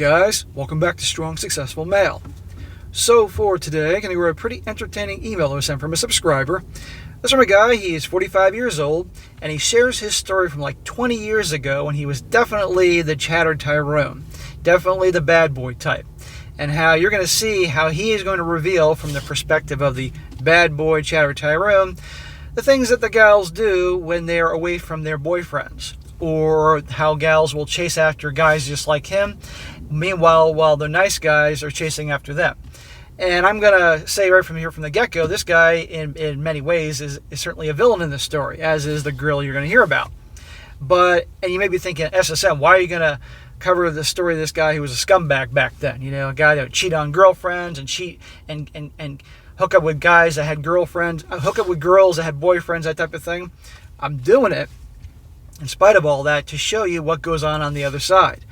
guys? Welcome back to Strong Successful Male. So for today, I'm going to go over a pretty entertaining email that was sent from a subscriber. This is from a guy. He is 45 years old, and he shares his story from like 20 years ago when he was definitely the chatter Tyrone, definitely the bad boy type, and how you're going to see how he is going to reveal from the perspective of the bad boy chatter Tyrone the things that the gals do when they are away from their boyfriends, or how gals will chase after guys just like him, meanwhile while the nice guys are chasing after them. And I'm going to say right from here from the get-go, this guy in many ways is certainly a villain in this story, as is the girl you're going to hear about. And you may be thinking, SSM, why are you going to cover the story of this guy who was a scumbag back then? You know, a guy that would cheat on girlfriends and cheat and hook up with guys that had girlfriends, hook up with girls that had boyfriends, that type of thing. I'm doing it in spite of all that to show you what goes on the other side,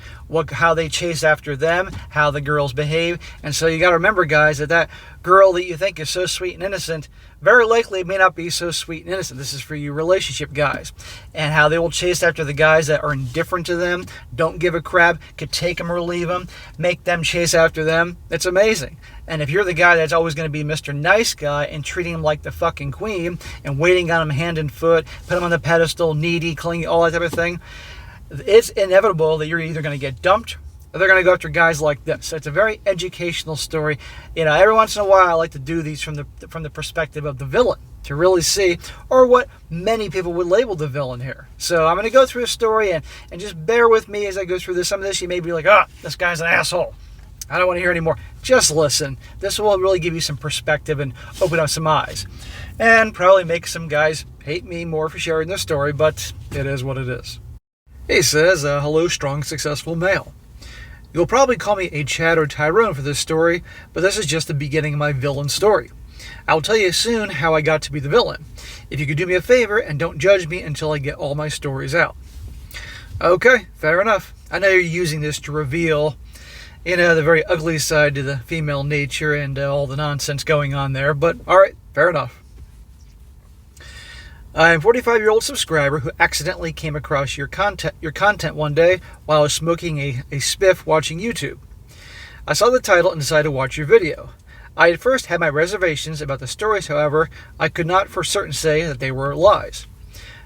how they chase after them, how the girls behave. And so you got to remember, guys, that girl that you think is so sweet and innocent very likely may not be so sweet and innocent. This is for you relationship guys, and how they will chase after the guys that are indifferent to them, don't give a crap, could take them or leave them, make them chase after them. It's amazing. And if you're the guy that's always going to be Mr. Nice Guy and treating him like the fucking queen and waiting on him hand and foot, put him on the pedestal, needy, clingy, all that type of thing, it's inevitable that you're either going to get dumped or they're going to go after guys like this. So it's a very educational story. You know, every once in a while I like to do these from the perspective of the villain to really see, or what many people would label the villain here. So I'm going to go through a story and just bear with me as I go through this. Some of this you may be like, this guy's an asshole, I don't want to hear anymore. Just listen. This will really give you some perspective and open up some eyes. And probably make some guys hate me more for sharing this story, but it is what it is. He says, hello, strong, successful male. You'll probably call me a chatter Tyrone for this story, but this is just the beginning of my villain story. I'll tell you soon how I got to be the villain. If you could do me a favor and don't judge me until I get all my stories out. Okay, fair enough. I know you're using this to reveal, the very ugly side to the female nature and all the nonsense going on there, but alright, fair enough. I'm a 45-year-old subscriber who accidentally came across your content one day while I was smoking a spiff watching YouTube. I saw the title and decided to watch your video. I at first had my reservations about the stories, however, I could not for certain say that they were lies.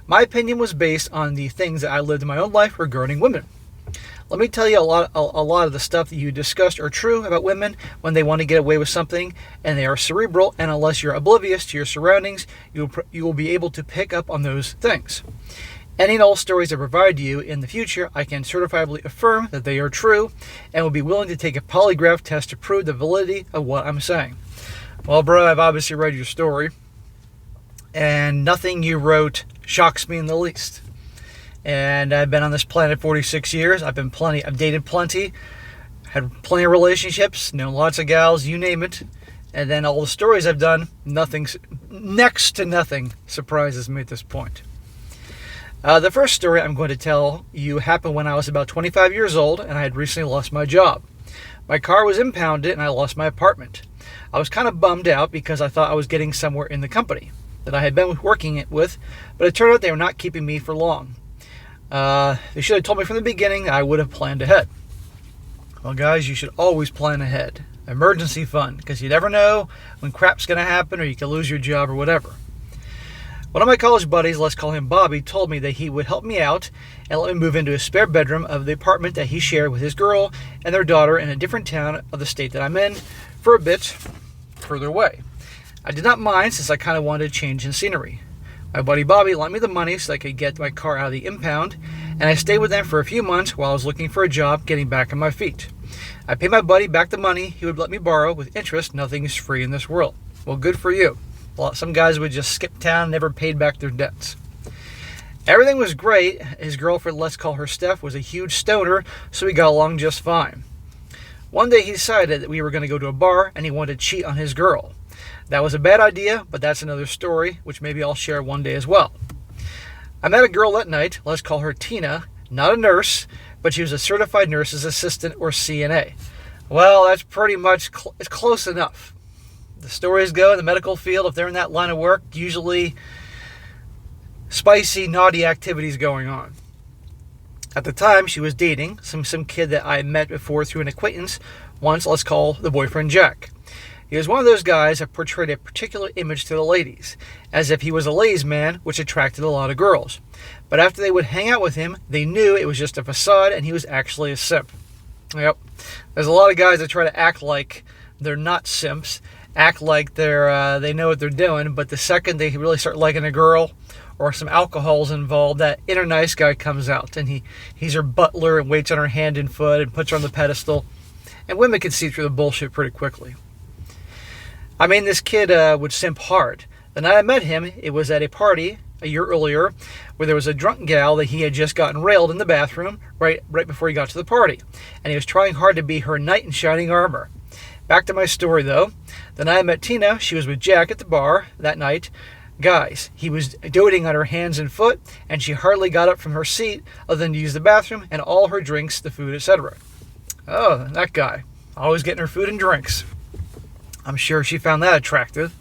My opinion was based on the things that I lived in my own life regarding women. Let me tell you, a lot of the stuff that you discussed are true about women when they want to get away with something, and they are cerebral, and unless you're oblivious to your surroundings, you will be able to pick up on those things. Any and all stories I provide you in the future, I can certifiably affirm that they are true, and will be willing to take a polygraph test to prove the validity of what I'm saying. Well, bro, I've obviously read your story, and nothing you wrote shocks me in the least. And I've been on this planet 46 years. I've dated plenty, had plenty of relationships, known lots of gals, you name it. And then all the stories I've done, next to nothing surprises me at this point. The first story I'm going to tell you happened when I was about 25 years old and I had recently lost my job. My car was impounded and I lost my apartment. I was kind of bummed out because I thought I was getting somewhere in the company that I had been working with, but it turned out they were not keeping me for long. They should have told me from the beginning. I would have planned ahead. Well, guys, you should always plan ahead. Emergency fund, because you never know when crap's going to happen or you can lose your job or whatever. One of my college buddies, let's call him Bobby, told me that he would help me out and let me move into a spare bedroom of the apartment that he shared with his girl and their daughter in a different town of the state that I'm in for a bit further away. I did not mind since I kind of wanted a change in scenery. My buddy Bobby lent me the money so I could get my car out of the impound, and I stayed with them for a few months while I was looking for a job, getting back on my feet. I paid my buddy back the money he would let me borrow with interest. Nothing is free in this world. Well, good for you. Some guys would just skip town and never paid back their debts. Everything was great. His girlfriend, let's call her Steph, was a huge stoner, so we got along just fine. One day he decided that we were going to go to a bar and he wanted to cheat on his girl. That was a bad idea, but that's another story, which maybe I'll share one day as well. I met a girl that night, let's call her Tina, not a nurse, but she was a certified nurse's assistant or CNA. Well, that's pretty much it's close enough. The stories go in the medical field, if they're in that line of work, usually spicy, naughty activities going on. At the time, she was dating some kid that I met before through an acquaintance once. Let's call the boyfriend Jack. He was one of those guys that portrayed a particular image to the ladies, as if he was a ladies' man, which attracted a lot of girls. But after they would hang out with him, they knew it was just a facade and he was actually a simp. Yep. There's a lot of guys that try to act like they're not simps, act like they know what they're doing, but the second they really start liking a girl or some alcohol's involved, that inner nice guy comes out, and he's her butler and waits on her hand and foot and puts her on the pedestal. And women can see through the bullshit pretty quickly. I mean, this kid would simp hard. The night I met him, it was at a party a year earlier where there was a drunk gal that he had just gotten railed in the bathroom right before he got to the party. And he was trying hard to be her knight in shining armor. Back to my story, though. The night I met Tina, she was with Jack at the bar that night. Guys, he was doting on her hands and foot, and she hardly got up from her seat other than to use the bathroom and all her drinks, the food, etc. Oh, that guy. Always getting her food and drinks. I'm sure she found that attractive.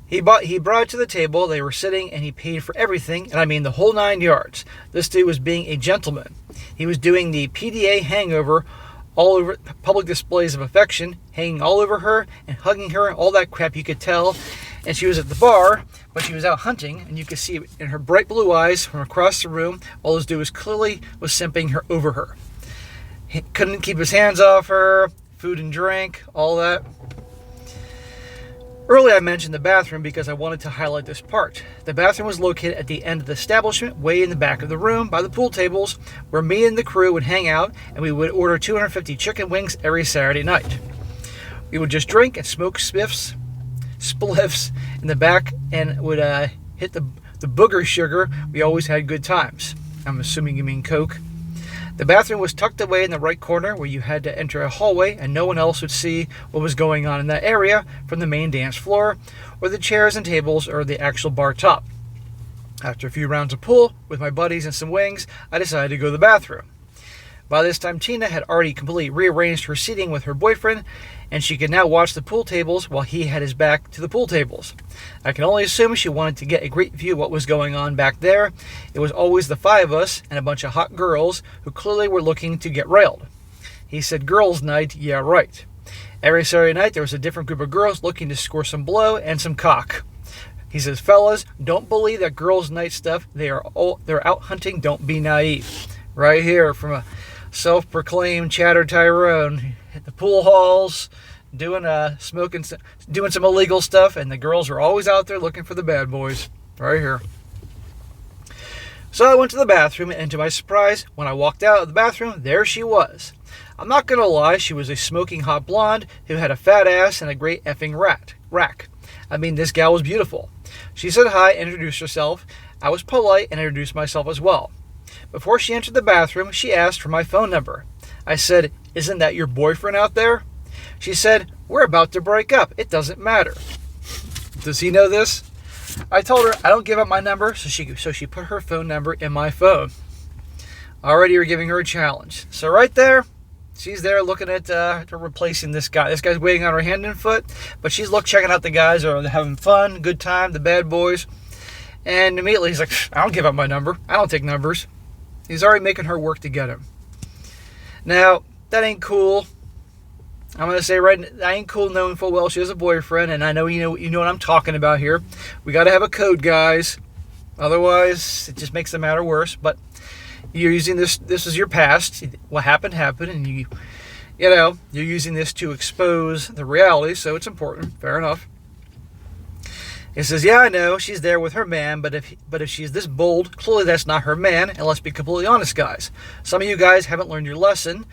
He brought it to the table. They were sitting, and he paid for everything, and I mean the whole 9 yards. This dude was being a gentleman. He was doing the PDA hangover, all over public displays of affection, hanging all over her and hugging her, all that crap you could tell. And she was at the bar, but she was out hunting, and you could see in her bright blue eyes from across the room, all this dude was clearly simping her over her. He couldn't keep his hands off her, food and drink, all that. Earlier I mentioned the bathroom because I wanted to highlight this part. The bathroom was located at the end of the establishment, way in the back of the room, by the pool tables, where me and the crew would hang out, and we would order 250 chicken wings every Saturday night. We would just drink and smoke spliffs in the back, and would hit the booger sugar. We always had good times. I'm assuming you mean Coke. The bathroom was tucked away in the right corner where you had to enter a hallway and no one else would see what was going on in that area from the main dance floor or the chairs and tables or the actual bar top. After a few rounds of pool with my buddies and some wings, I decided to go to the bathroom. By this time, Tina had already completely rearranged her seating with her boyfriend, and she could now watch the pool tables while he had his back to the pool tables. I can only assume she wanted to get a great view of what was going on back there. It was always the five of us and a bunch of hot girls who clearly were looking to get railed. He said girls' night, yeah right. Every Saturday night there was a different group of girls looking to score some blow and some cock. He says, fellas, don't believe that girls' night stuff. They're out hunting, don't be naive. Right here from a self-proclaimed Chatter Tyrone at the pool halls, doing some illegal stuff, and the girls are always out there looking for the bad boys. Right here. So I went to the bathroom, and to my surprise, when I walked out of the bathroom, there she was. I'm not gonna lie, she was a smoking hot blonde who had a fat ass and a great effing rack. I mean, this gal was beautiful. She said hi and introduced herself. I was polite and introduced myself as well. Before she entered the bathroom, she asked for my phone number. I said, isn't that your boyfriend out there? She said, we're about to break up. It doesn't matter. Does he know this? I told her I don't give up my number, so she put her phone number in my phone. Already you're giving her a challenge. So right there, she's there looking at replacing this guy. This guy's waiting on her hand and foot, but she's checking out the guys who are having fun, good time, the bad boys. And immediately he's like, I don't give up my number. I don't take numbers. He's already making her work to get him. Now, that ain't cool. I'm going to say that ain't cool knowing full well she has a boyfriend, and I know you know what I'm talking about here. We got to have a code, guys. Otherwise, it just makes the matter worse. But you're using this is your past. What happened, and you're using this to expose the reality, so it's important. Fair enough. He says, yeah, I know, she's there with her man, but if she's this bold, clearly that's not her man, and let's be completely honest, guys. Some of you guys haven't learned your lesson,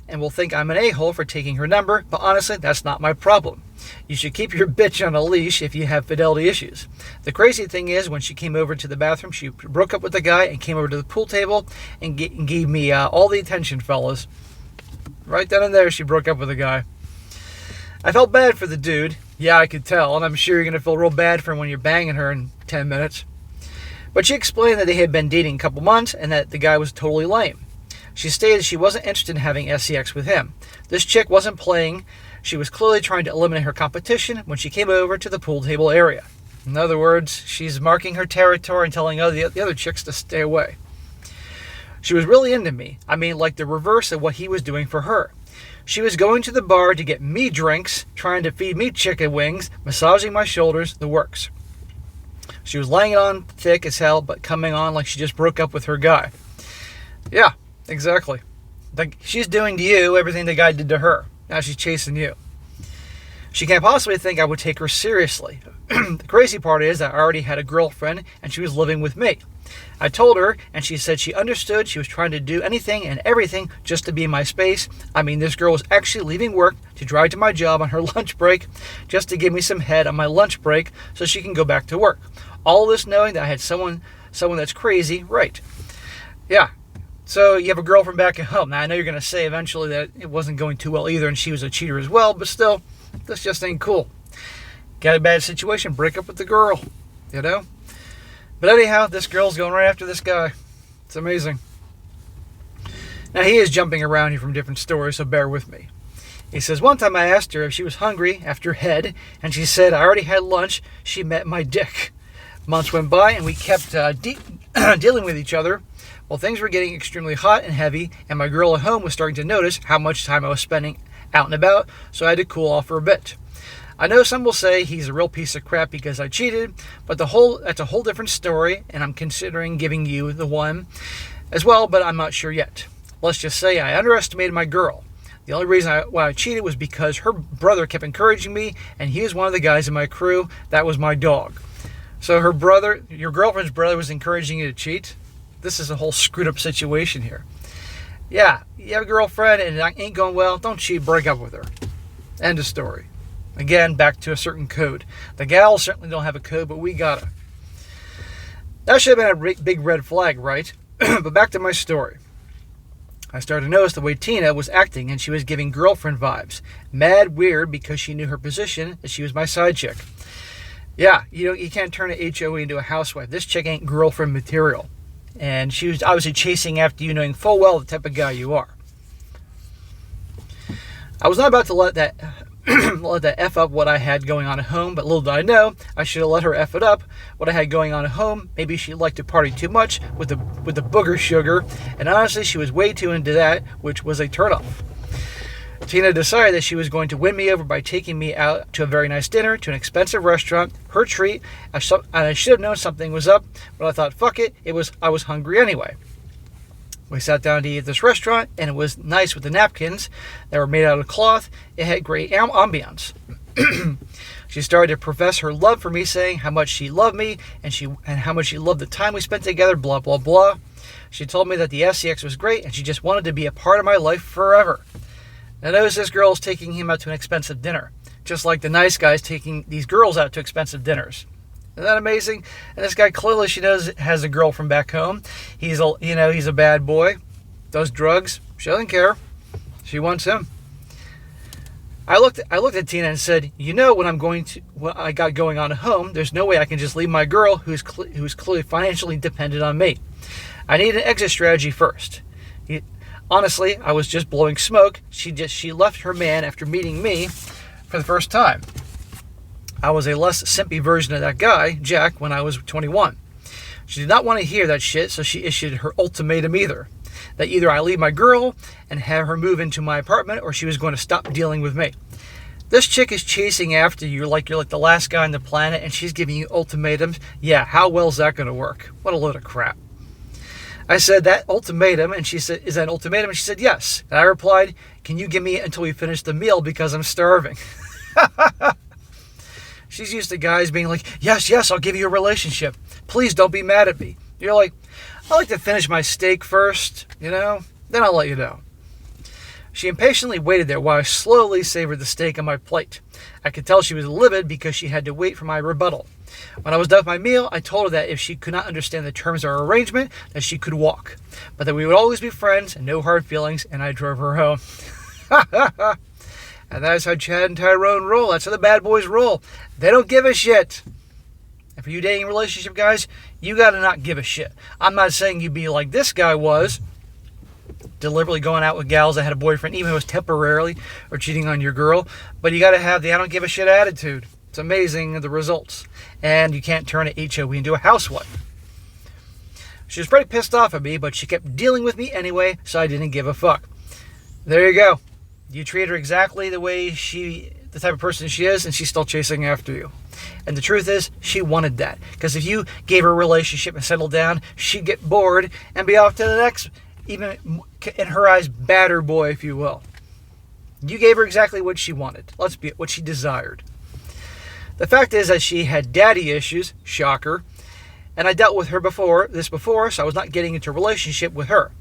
and will think I'm an a-hole for taking her number, but honestly, that's not my problem. You should keep your bitch on a leash if you have fidelity issues. The crazy thing is, when she came over to the bathroom, she broke up with the guy and came over to the pool table and gave me all the attention, fellas. Right then and there, she broke up with the guy. I felt bad for the dude. Yeah, I could tell, and I'm sure you're going to feel real bad for him when you're banging her in 10 minutes. But she explained that they had been dating a couple months and that the guy was totally lame. She stated she wasn't interested in having sex with him. This chick wasn't playing. She was clearly trying to eliminate her competition when she came over to the pool table area. In other words, she's marking her territory and telling the other chicks to stay away. She was really into me. I mean, like the reverse of what he was doing for her. She was going to the bar to get me drinks, trying to feed me chicken wings, massaging my shoulders, the works. She was laying it on thick as hell, but coming on like she just broke up with her guy. Yeah, exactly. Like she's doing to you everything the guy did to her. Now she's chasing you. She can't possibly think I would take her seriously. The crazy part is that I already had a girlfriend and she was living with me. I told her and she said she understood. She was trying to do anything and everything just to be in my space. I mean, this girl was actually leaving work to drive to my job on her lunch break just to give me some head on my lunch break so she can go back to work. All this knowing that I had someone that's crazy, right? Yeah. So you have a girlfriend back at home. Now I know you're going to say eventually that it wasn't going too well either and she was a cheater as well, but still, this just ain't cool. Got a bad situation, break up with the girl, you know? But anyhow, this girl's going right after this guy. It's amazing. Now he is jumping around here from different stories, so bear with me. He says, one time I asked her if she was hungry after head, and she said, I already had lunch. She met my dick. Months went by, and we kept dealing with each other. Well, things were getting extremely hot and heavy, and my girl at home was starting to notice how much time I was spending out and about, so I had to cool off for a bit. I know some will say he's a real piece of crap because I cheated, but that's a whole different story, and I'm considering giving you the one as well, but I'm not sure yet. Let's just say I underestimated my girl. The only reason why I cheated was because her brother kept encouraging me, and he was one of the guys in my crew. That was my dog. So her brother, your girlfriend's brother, was encouraging you to cheat? This is a whole screwed up situation here. Yeah, you have a girlfriend and it ain't going well, don't cheat, break up with her. End of story. Again, back to a certain code. The gals certainly don't have a code, but we gotta. That should have been a big red flag, right? But back to my story. I started to notice the way Tina was acting, and she was giving girlfriend vibes. Mad weird because she knew her position, and she was my side chick. Yeah, you can't turn an HOE into a housewife. This chick ain't girlfriend material. And she was obviously chasing after you, knowing full well the type of guy you are. I was not about to let that F up what I had going on at home, but little did I know, I should have let her F it up what I had going on at home. Maybe she liked to party too much with the booger sugar, and honestly, she was way too into that, which was a turnoff. Tina decided that she was going to win me over by taking me out to a very nice dinner, to an expensive restaurant, her treat, and I should have known something was up, but I thought, fuck it, I was hungry anyway. We sat down to eat at this restaurant, and it was nice with the napkins that were made out of cloth. It had great ambiance. She started to profess her love for me, saying how much she loved me and how much she loved the time we spent together, blah, blah, blah. She told me that the SCX was great, and she just wanted to be a part of my life forever. Now notice this girl is taking him out to an expensive dinner, just like the nice guy's taking these girls out to expensive dinners. Isn't that amazing? And this guy clearly, she knows, has a girl from back home. He's a bad boy, does drugs. She doesn't care. She wants him. I looked at Tina and said, what I got going on at home, there's no way I can just leave my girl who's clearly financially dependent on me. I need an exit strategy first. Honestly, I was just blowing smoke. She left her man after meeting me for the first time. I was a less simpy version of that guy, Jack, when I was 21. She did not want to hear that shit, so she issued her ultimatum either. That either I leave my girl and have her move into my apartment, or she was going to stop dealing with me. This chick is chasing after you like you're like the last guy on the planet, and she's giving you ultimatums. Yeah, how well is that going to work? What a load of crap. I said, that ultimatum, and she said, is that an ultimatum? And she said, yes. And I replied, can you give me until we finish the meal because I'm starving? She's used to guys being like, yes, I'll give you a relationship. Please don't be mad at me. You're like, I like to finish my steak first, then I'll let you know. She impatiently waited there while I slowly savored the steak on my plate. I could tell she was livid because she had to wait for my rebuttal. When I was done with my meal, I told her that if she could not understand the terms of our arrangement, that she could walk. But that we would always be friends and no hard feelings, and I drove her home. And that's how Chad and Tyrone roll. That's how the bad boys roll. They don't give a shit. And for you dating relationship guys, you got to not give a shit. I'm not saying you be like this guy was, deliberately going out with gals that had a boyfriend, even if it was temporarily, or cheating on your girl. But you got to have the I don't give a shit attitude. It's amazing the results. And you can't turn an HOE into a housewife. She was pretty pissed off at me, but she kept dealing with me anyway, so I didn't give a fuck. There you go. You treat her exactly the type of person she is, and she's still chasing after you. And the truth is, she wanted that. Because if you gave her a relationship and settled down, she'd get bored and be off to the next, even in her eyes, badder boy, if you will. You gave her exactly what she wanted. What she desired. The fact is that she had daddy issues, shocker, and I dealt with her before, so I was not getting into a relationship with her.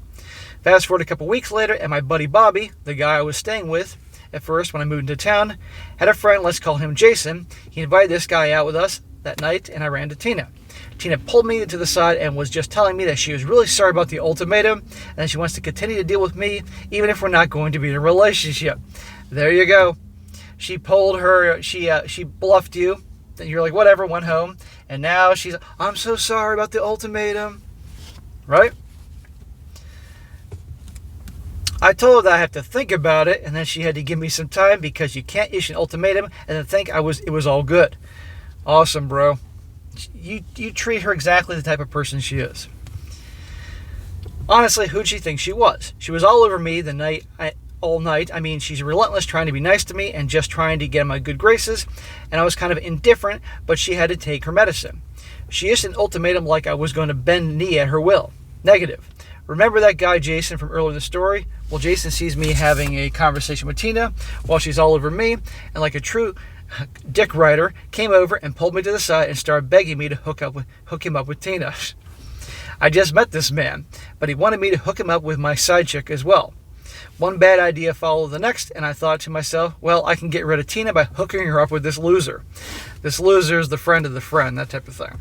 Fast forward a couple weeks later, and my buddy Bobby, the guy I was staying with at first when I moved into town, had a friend, let's call him Jason. He invited this guy out with us that night, and I ran to Tina. Tina pulled me to the side and was just telling me that she was really sorry about the ultimatum, and that she wants to continue to deal with me, even if we're not going to be in a relationship. There you go. She bluffed you, and you're like, whatever, went home, and now she's, I'm so sorry about the ultimatum. Right? I told her that I have to think about it, and then she had to give me some time because you can't issue an ultimatum and then think it was all good. Awesome, bro. You treat her exactly the type of person she is. Honestly, who'd she think she was? She was all over me all night. I mean, she's relentless, trying to be nice to me and just trying to get in my good graces, and I was kind of indifferent, but she had to take her medicine. She issued an ultimatum like I was going to bend the knee at her will. Negative. Remember that guy Jason from earlier in the story? Well, Jason sees me having a conversation with Tina while she's all over me, and like a true dick rider, came over and pulled me to the side and started begging me to hook him up with Tina. I just met this man, but he wanted me to hook him up with my side chick as well. One bad idea followed the next, and I thought to myself, well, I can get rid of Tina by hooking her up with this loser. This loser is the friend of the friend, that type of thing.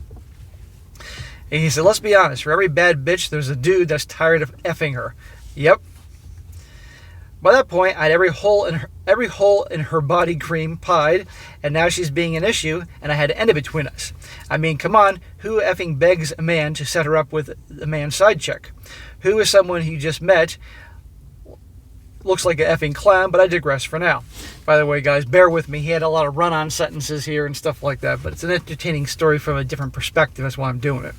And he said, let's be honest, for every bad bitch, there's a dude that's tired of effing her. Yep. By that point, I had every hole in her body cream pied, and now she's being an issue, and I had to end it between us. I mean, come on, who effing begs a man to set her up with a man's side chick? Who is someone he just met? Looks like an effing clown, but I digress for now. By the way, guys, bear with me. He had a lot of run-on sentences here and stuff like that, but it's an entertaining story from a different perspective. That's why I'm doing it.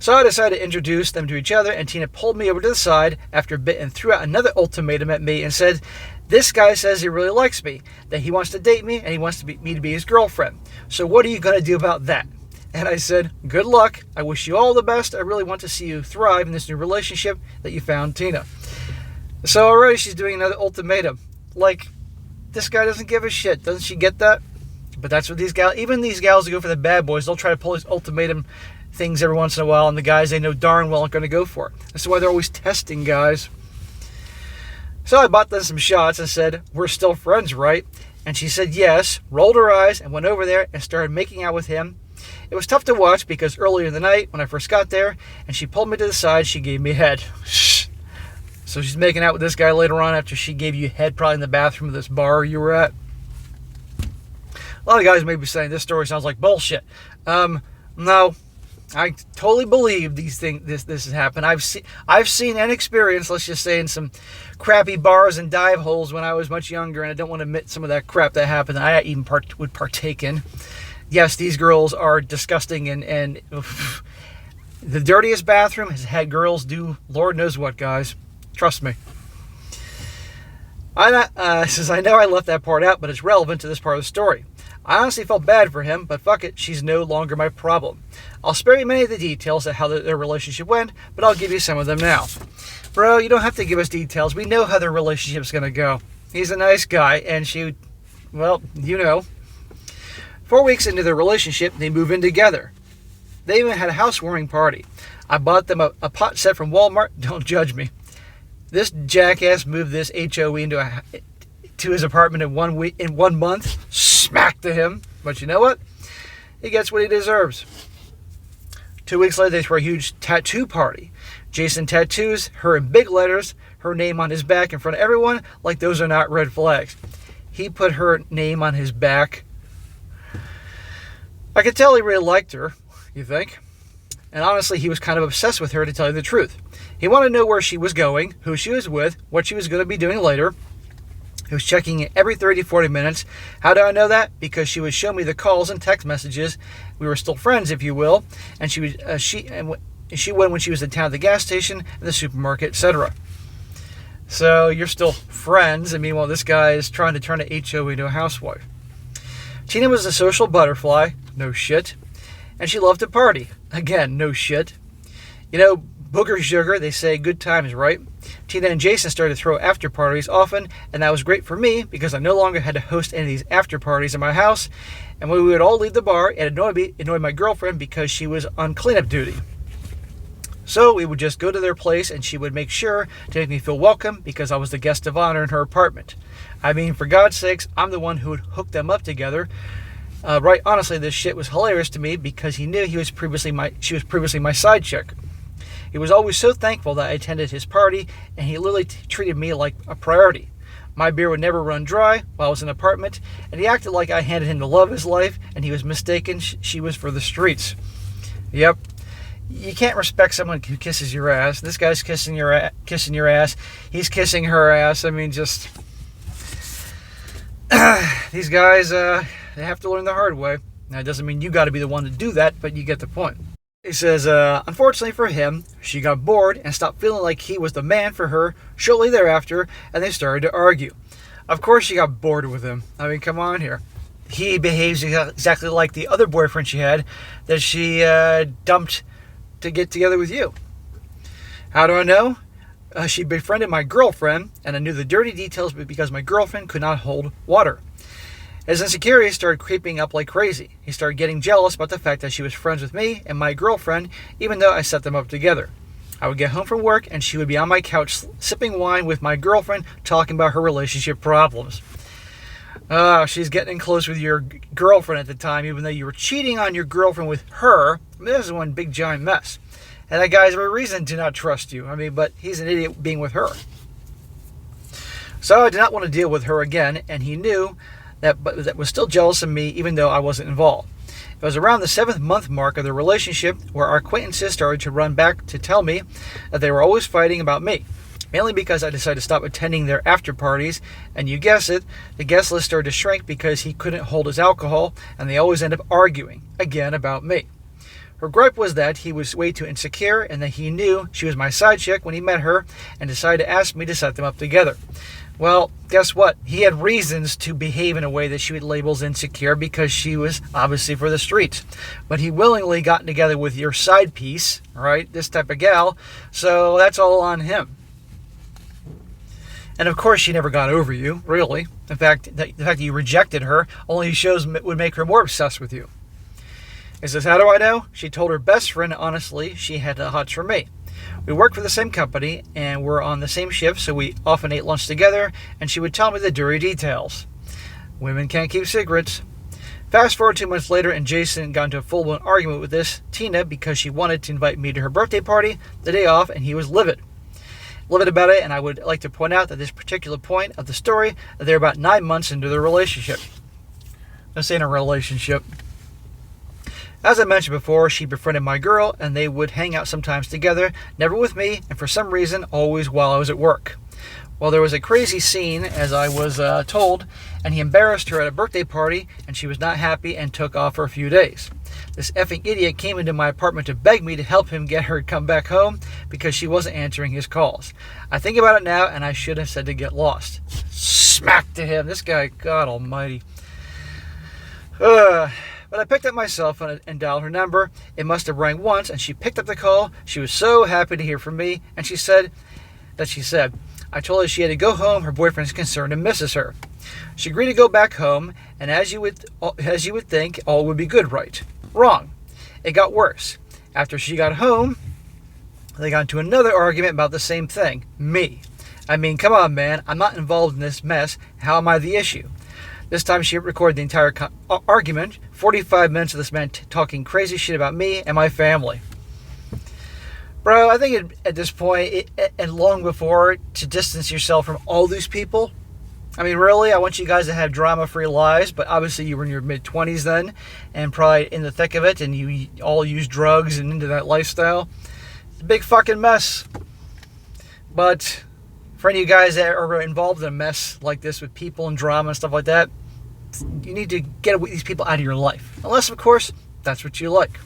So I decided to introduce them to each other, and Tina pulled me over to the side after a bit and threw out another ultimatum at me and said, this guy says he really likes me, that he wants to date me, and he wants me to be his girlfriend. So what are you going to do about that? And I said, good luck. I wish you all the best. I really want to see you thrive in this new relationship that you found, Tina. So already she's doing another ultimatum. Like, this guy doesn't give a shit. Doesn't she get that? But that's what these gals, even these gals who go for the bad boys, they'll try to pull these ultimatum things every once in a while, and the guys they know darn well aren't going to go for it. That's why they're always testing guys. So I bought them some shots and said, we're still friends, right? And she said yes, rolled her eyes, and went over there and started making out with him. It was tough to watch because earlier in the night, when I first got there, and she pulled me to the side, she gave me head. So she's making out with this guy later on after she gave you head probably in the bathroom of this bar you were at. A lot of guys may be saying this story sounds like bullshit. No. I totally believe these things. This has happened. I've seen and experienced. Let's just say in some crappy bars and dive holes when I was much younger, and I don't want to admit some of that crap that happened. I even would partake in. Yes, these girls are disgusting, and the dirtiest bathroom has had girls do Lord knows what, guys. Trust me. Since I know I left that part out, but it's relevant to this part of the story. I honestly felt bad for him, but fuck it, she's no longer my problem. I'll spare you many of the details of how their relationship went, but I'll give you some of them now. Bro, you don't have to give us details. We know how their relationship's going to go. He's a nice guy, and she, well, you know. 4 weeks into their relationship, they move in together. They even had a housewarming party. I bought them a pot set from Walmart. Don't judge me. This jackass moved this HOE to his apartment in 1 month. Smack to him. But you know what? He gets what he deserves. 2 weeks later, they throw a huge tattoo party. Jason tattoos her in big letters, her name on his back in front of everyone, like those are not red flags. He put her name on his back. I could tell he really liked her, you think? And honestly, he was kind of obsessed with her, to tell you the truth. He wanted to know where she was going, who she was with, what she was going to be doing later. He was checking it every 30, 40 minutes. How do I know that? Because she would show me the calls and text messages. We were still friends, if you will. And she would when she was in town at the gas station, and the supermarket, etc. So you're still friends, and meanwhile this guy is trying to turn a HO into a housewife. Tina was a social butterfly, no shit, and she loved to party, again, no shit. You know, booger sugar, they say good times, right? Tina and Jason started to throw after parties often, and that was great for me because I no longer had to host any of these after parties in my house. And when we would all leave the bar, it annoyed my girlfriend because she was on cleanup duty. So we would just go to their place, and she would make sure to make me feel welcome because I was the guest of honor in her apartment. I mean, for God's sakes, I'm the one who would hook them up together. Right, honestly, this shit was hilarious to me because he knew she was previously my side chick. He was always so thankful that I attended his party, and he literally treated me like a priority. My beer would never run dry while I was in an apartment, and he acted like I handed him the love of his life, and he was mistaken. She was for the streets. Yep. You can't respect someone who kisses your ass. This guy's kissing your ass. He's kissing her ass. I mean, just these guys, they have to learn the hard way. Now, it doesn't mean you got to be the one to do that, but you get the point. He says, unfortunately for him, she got bored and stopped feeling like he was the man for her shortly thereafter, and they started to argue. Of course she got bored with him. I mean, come on here. He behaves exactly like the other boyfriend she had that she dumped to get together with you. How do I know? She befriended my girlfriend, and I knew the dirty details because my girlfriend could not hold water. His insecurities started creeping up like crazy. He started getting jealous about the fact that she was friends with me and my girlfriend, even though I set them up together. I would get home from work, and she would be on my couch sipping wine with my girlfriend, talking about her relationship problems. She's getting close with your girlfriend at the time, even though you were cheating on your girlfriend with her. I mean, this is one big giant mess. And that guy's a reason to not trust you. I mean, but he's an idiot being with her. So I did not want to deal with her again, and he knew that, but that was still jealous of me, even though I wasn't involved. It was around the 7th month mark of the relationship where our acquaintances started to run back to tell me that they were always fighting about me. Mainly because I decided to stop attending their after parties, and you guess it, the guest list started to shrink because he couldn't hold his alcohol, and they always end up arguing, again, about me. Her gripe was that he was way too insecure, and that he knew she was my side chick when he met her, and decided to ask me to set them up together. Well, guess what? He had reasons to behave in a way that she would label as insecure because she was obviously for the streets. But he willingly got together with your side piece, right, this type of gal, so that's all on him. And of course, she never got over you, really. In fact, the fact that you rejected her only would make her more obsessed with you. He says, how do I know? She told her best friend, honestly, she had the hots for me. We worked for the same company, and were on the same shift, so we often ate lunch together, and she would tell me the dirty details. Women can't keep secrets. Fast forward 2 months later, and Jason got into a full-blown argument with this Tina because she wanted to invite me to her birthday party the day off, and he was livid about it. And I would like to point out that this particular point of the story, they're about 9 months into their relationship. This ain't a relationship. As I mentioned before, she befriended my girl, and they would hang out sometimes together, never with me, and for some reason, always while I was at work. Well, there was a crazy scene, as I was told, and he embarrassed her at a birthday party, and she was not happy and took off for a few days. This effing idiot came into my apartment to beg me to help him get her to come back home because she wasn't answering his calls. I think about it now, and I should have said to get lost. Smack to him. This guy, God almighty. But I picked up my cell phone and dialed her number. It must have rang once, and she picked up the call. She was so happy to hear from me, and she said, I told her she had to go home. Her boyfriend's concerned and misses her. She agreed to go back home, and as you would think, all would be good, right? Wrong. It got worse. After she got home, they got into another argument about the same thing, me. I mean, come on, man. I'm not involved in this mess. How am I the issue? This time she recorded the entire argument, 45 minutes of this man talking crazy shit about me and my family. Bro, I think at this point, and long before, to distance yourself from all these people. I mean, really, I want you guys to have drama-free lives, but obviously you were in your mid-20s then, and probably in the thick of it, and you all use drugs and into that lifestyle. It's a big fucking mess. But for any of you guys that are involved in a mess like this with people and drama and stuff like that, you need to get these people out of your life. Unless, of course, that's what you like.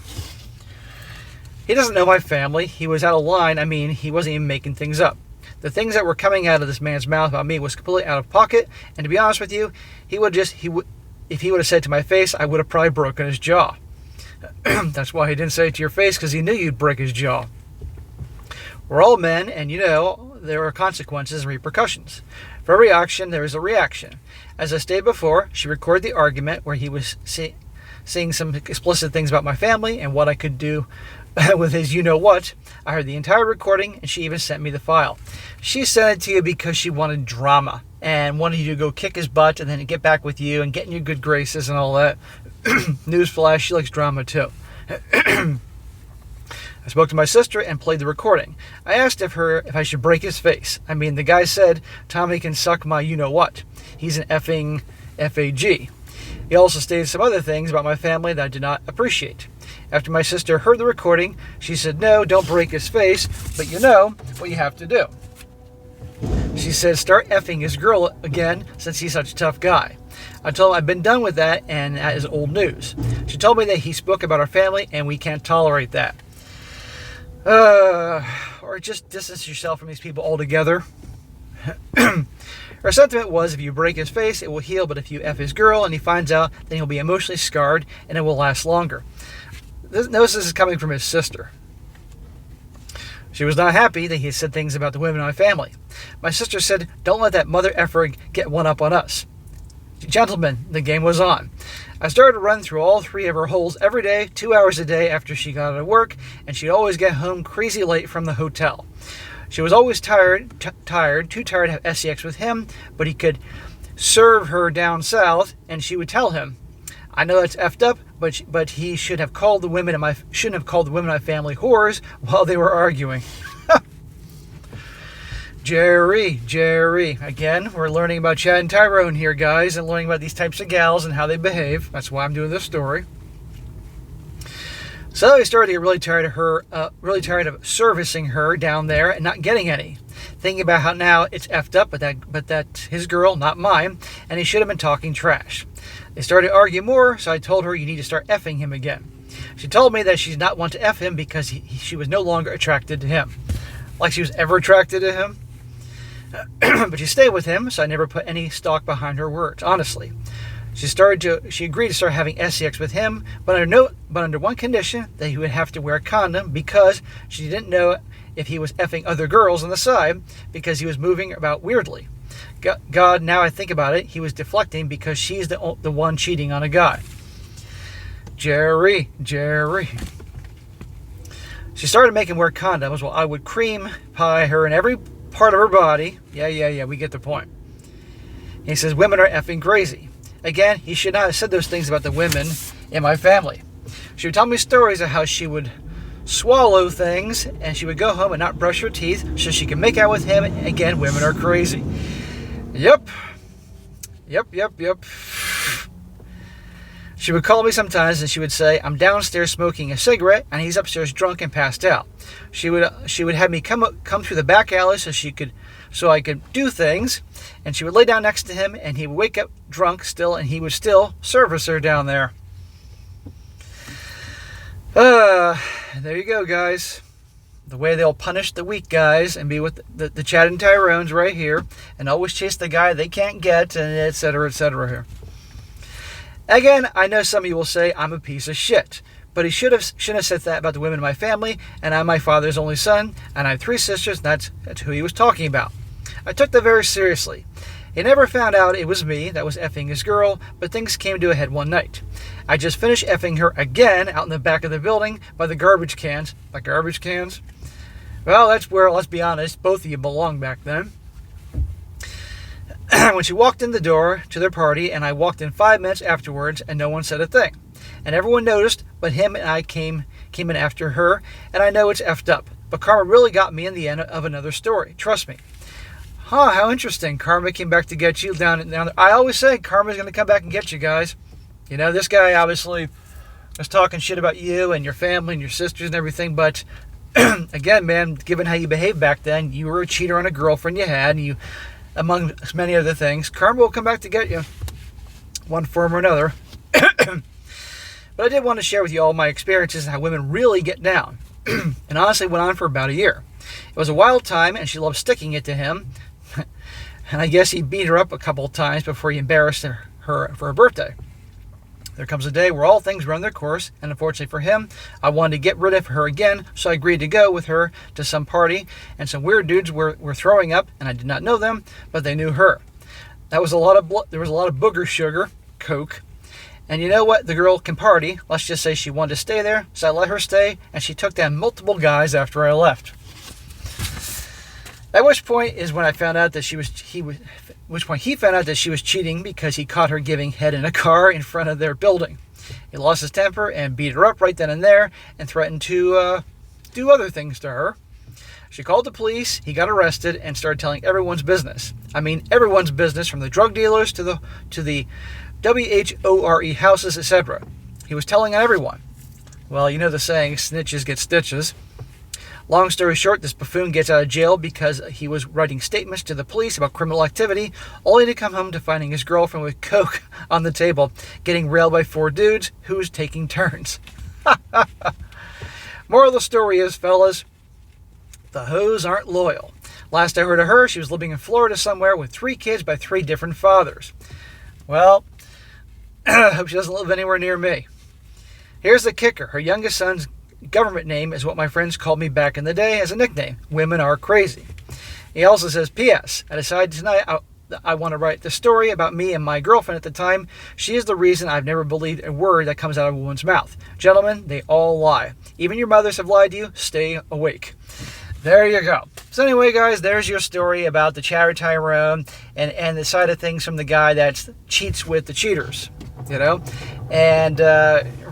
He doesn't know my family. He was out of line. I mean, he wasn't even making things up. The things that were coming out of this man's mouth about me was completely out of pocket. And to be honest with you, if he would have said it to my face, I would have probably broken his jaw. That's why he didn't say it to your face, because he knew you'd break his jaw. We're all men, and there are consequences and repercussions. For every action, there is a reaction. As I stated before, she recorded the argument where he was saying some explicit things about my family and what I could do with his you-know-what. I heard the entire recording, and she even sent me the file. She sent it to you because she wanted drama and wanted you to go kick his butt and then get back with you and get in your good graces and all that. Newsflash, she likes drama too. I spoke to my sister and played the recording. I asked if I should break his face. I mean, the guy said, Tommy can suck my you-know-what. He's an effing FAG. He also stated some other things about my family that I did not appreciate. After my sister heard the recording, she said, no, don't break his face, but you know what you have to do. She said, start effing his girl again since he's such a tough guy. I told him I've been done with that and that is old news. She told me that he spoke about our family and we can't tolerate that. Or just distance yourself from these people altogether. Her sentiment was, if you break his face, it will heal, but if you F his girl and he finds out, then he'll be emotionally scarred and it will last longer. Notice this is coming from his sister. She was not happy that he had said things about the women in my family. My sister said, don't let that mother effer get one up on us. Gentlemen, the game was on. I started to run through all 3 of her holes every day, 2 hours a day after she got out of work, and she'd always get home crazy late from the hotel. She was always too tired to have sex with him, but he could serve her down south, and she would tell him, I know that's effed up, but he should have called the women in my family whores while they were arguing. Jerry. Again, we're learning about Chad and Tyrone here, guys, and learning about these types of gals and how they behave. That's why I'm doing this story. So he started to get really tired of servicing her down there and not getting any. Thinking about how now it's effed up, but that's his girl, not mine, and he should have been talking trash. They started to argue more, so I told her you need to start effing him again. She told me that she's not want to F him because she was no longer attracted to him. Like she was ever attracted to him. But she stayed with him, so I never put any stock behind her words, honestly. She agreed to start having sex with him, but under one condition, that he would have to wear a condom because she didn't know if he was effing other girls on the side because he was moving about weirdly. God, now I think about it, he was deflecting because she's the one cheating on a guy. Jerry. She started making wear condoms while I would cream pie her in every part of her body. Yeah, we get the point. He says women are effing crazy. Again, he should not have said those things about the women in my family. She would tell me stories of how she would swallow things and she would go home and not brush her teeth so she could make out with him. Again, women are crazy. Yep. She would call me sometimes and she would say, I'm downstairs smoking a cigarette and he's upstairs drunk and passed out. She would have me come through the back alley so I could do things, and she would lay down next to him and he would wake up drunk still and he would still service her down there. There you go, guys. The way they'll punish the weak guys and be with the Chad and Tyrones right here and always chase the guy they can't get, and et cetera here. Again, I know some of you will say I'm a piece of shit, but he shouldn't have said that about the women in my family, and I'm my father's only son, and I have 3 sisters, and that's who he was talking about. I took that very seriously. He never found out it was me that was effing his girl, but things came to a head one night. I just finished effing her again out in the back of the building by the garbage cans. By garbage cans? Well, that's where, let's be honest, both of you belonged back then. When she walked in the door to their party, and I walked in 5 minutes afterwards, and no one said a thing. And everyone noticed, but him and I came in after her, and I know it's effed up. But karma really got me in the end of another story. Trust me. How interesting. Karma came back to get you down there. I always say karma's going to come back and get you guys. You know, this guy obviously was talking shit about you and your family and your sisters and everything, but again, man, given how you behaved back then, you were a cheater on a girlfriend you had, and you, among many other things, karma will come back to get you, one form or another. But I did want to share with you all my experiences and how women really get down. and honestly went on for about a year. It was a wild time, and she loved sticking it to him. And I guess he beat her up a couple of times before he embarrassed her for her birthday. There comes a day where all things run their course, and unfortunately for him, I wanted to get rid of her again, so I agreed to go with her to some party, and some weird dudes were throwing up, and I did not know them, but they knew her. There was a lot of booger sugar, coke, and you know what? The girl can party. Let's just say she wanted to stay there, so I let her stay, and she took down multiple guys after I left. At which point is when I found out that he found out that she was cheating because he caught her giving head in a car in front of their building. He lost his temper and beat her up right then and there and threatened to do other things to her. She called the police, he got arrested, and started telling everyone's business. I mean everyone's business, from the drug dealers to the WHORE houses, etc. He was telling on everyone. Well, you know the saying, snitches get stitches. Long story short, this buffoon gets out of jail because he was writing statements to the police about criminal activity, only to come home to finding his girlfriend with coke on the table, getting railed by 4 dudes who was taking turns. Moral of the story is, fellas, the hoes aren't loyal. Last I heard of her, she was living in Florida somewhere with 3 kids by 3 different fathers. Well, I hope she doesn't live anywhere near me. Here's the kicker. Her youngest son's government name is what my friends called me back in the day as a nickname. Women are crazy. He also says, P.S. I decided tonight I want to write the story about me and my girlfriend at the time. She is the reason I've never believed a word that comes out of a woman's mouth. Gentlemen, they all lie. Even your mothers have lied to you. Stay awake. There you go. So anyway, guys, there's your story about the Chad Tyrone and the side of things from the guy that cheats with the cheaters, you know? And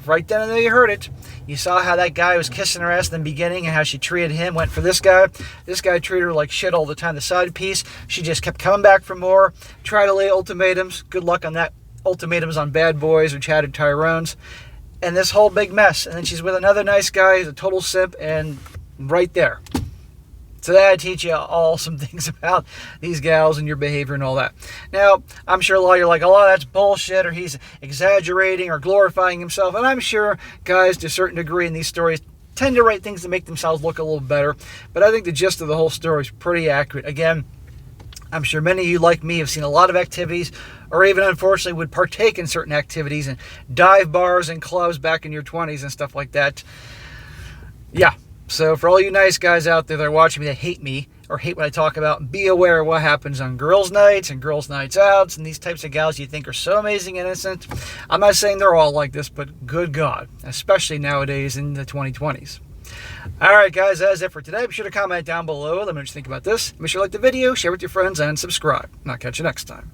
right then and there you heard it. You saw how that guy was kissing her ass in the beginning and how she treated him, went for this guy. This guy treated her like shit all the time, the side piece. She just kept coming back for more, tried to lay ultimatums. Good luck on that. Ultimatums on bad boys or chatted Tyrones. And this whole big mess. And then she's with another nice guy who's a total simp, and right there. So that I teach you all some things about these gals and your behavior and all that. Now, I'm sure a lot of you are like, oh, that's bullshit, or he's exaggerating or glorifying himself. And I'm sure guys, to a certain degree in these stories, tend to write things to make themselves look a little better. But I think the gist of the whole story is pretty accurate. Again, I'm sure many of you, like me, have seen a lot of activities, or even unfortunately would partake in certain activities and dive bars and clubs back in your 20s and stuff like that. Yeah. So for all you nice guys out there that are watching me that hate me or hate what I talk about, be aware of what happens on girls' nights and girls' nights outs and these types of gals you think are so amazing and innocent. I'm not saying they're all like this, but good God, especially nowadays in the 2020s. All right, guys, that's it for today. Be sure to comment down below. Let me know what you think about this. Make sure to like the video, share with your friends, and subscribe. And I'll catch you next time.